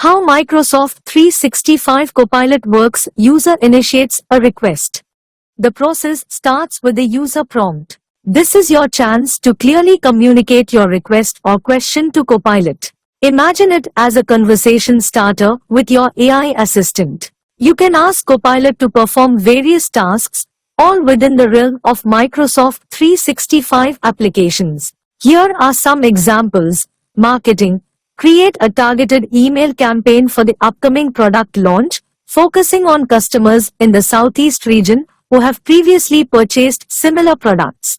How Microsoft 365 Copilot works. User initiates a request. The process starts with the user prompt. This is your chance to clearly communicate your request or question to Copilot. Imagine it as a conversation starter with your AI assistant. You can ask Copilot to perform various tasks, all within the realm of Microsoft 365 applications. Here are some examples. Marketing. Create a targeted email campaign for the upcoming product launch, focusing on customers in the Southeast region who have previously purchased similar products.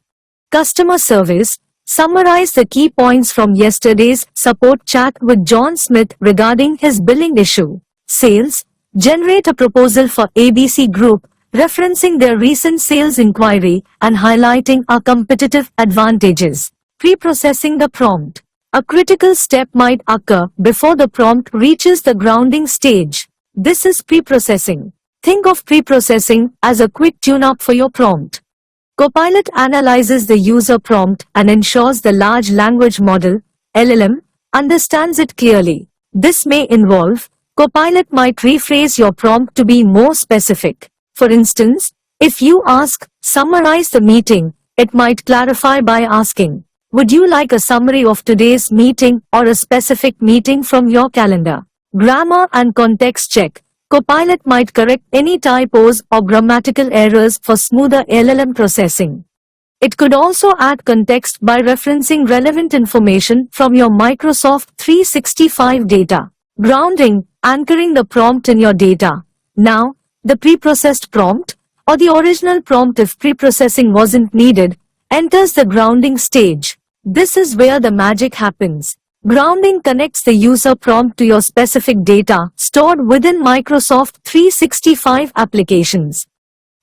Customer service. Summarize the key points from yesterday's support chat with John Smith regarding his billing issue. Sales. Generate a proposal for ABC Group, referencing their recent sales inquiry and highlighting our competitive advantages. Pre-processing the prompt. A critical step might occur before the prompt reaches the grounding stage. This is pre-processing. Think of pre-processing as a quick tune-up for your prompt. Copilot analyzes the user prompt and ensures the large language model, LLM, understands it clearly. This may involve, Copilot might rephrase your prompt to be more specific. For instance, if you ask, summarize the meeting, it might clarify by asking, would you like a summary of today's meeting or a specific meeting from your calendar? Grammar and context check. Copilot might correct any typos or grammatical errors for smoother LLM processing. It could also add context by referencing relevant information from your Microsoft 365 data. Grounding, anchoring the prompt in your data. Now, the preprocessed prompt, or the original prompt if preprocessing wasn't needed, enters the grounding stage. This is where the magic happens. Grounding connects the user prompt to your specific data stored within Microsoft 365 applications.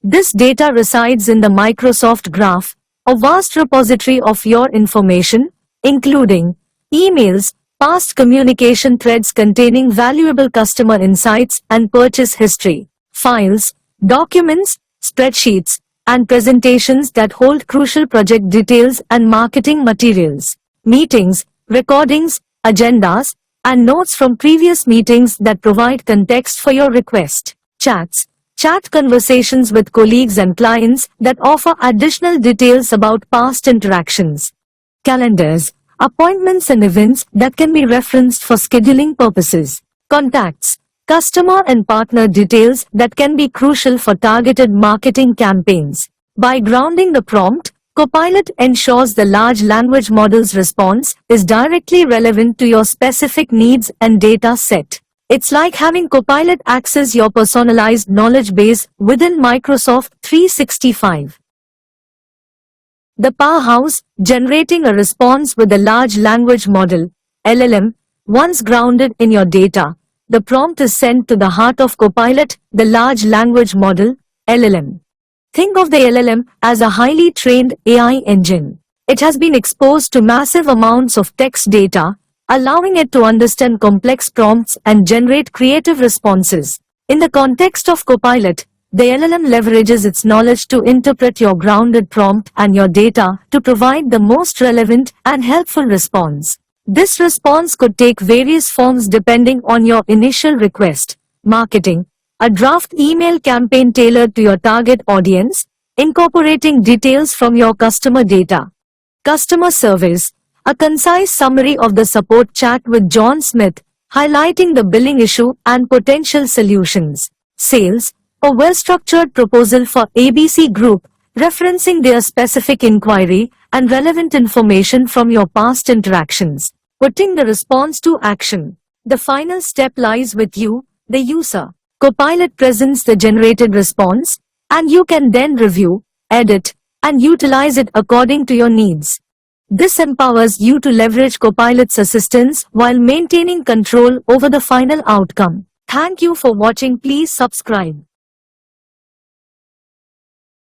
This data resides in the Microsoft Graph, a vast repository of your information, including emails, past communication threads containing valuable customer insights and purchase history, files, documents, spreadsheets, and presentations that hold crucial project details and marketing materials, meetings, recordings, agendas, and notes from previous meetings that provide context for your request. Chats. Chat conversations with colleagues and clients that offer additional details about past interactions. Calendars. Appointments and events that can be referenced for scheduling purposes. Contacts. Customer and partner details that can be crucial for targeted marketing campaigns. By grounding the prompt, Copilot ensures the large language model's response is directly relevant to your specific needs and data set. It's like having Copilot access your personalized knowledge base within Microsoft 365. The powerhouse, generating a response with a large language model, LLM, once grounded in your data. The prompt is sent to the heart of Copilot, the large language model, LLM. Think of the LLM as a highly trained AI engine. It has been exposed to massive amounts of text data, allowing it to understand complex prompts and generate creative responses. In the context of Copilot, the LLM leverages its knowledge to interpret your grounded prompt and your data to provide the most relevant and helpful response. This response could take various forms depending on your initial request. Marketing. A draft email campaign tailored to your target audience, incorporating details from your customer data. Customer service. A concise summary of the support chat with John Smith, highlighting the billing issue and potential solutions. Sales. A well-structured proposal for ABC Group, referencing their specific inquiry and relevant information from your past interactions. Putting the response to action. The final step lies with you, the user. Copilot presents the generated response, and you can then review, edit, and utilize it according to your needs. This empowers you to leverage Copilot's assistance while maintaining control over the final outcome. Thank you for watching. Please subscribe.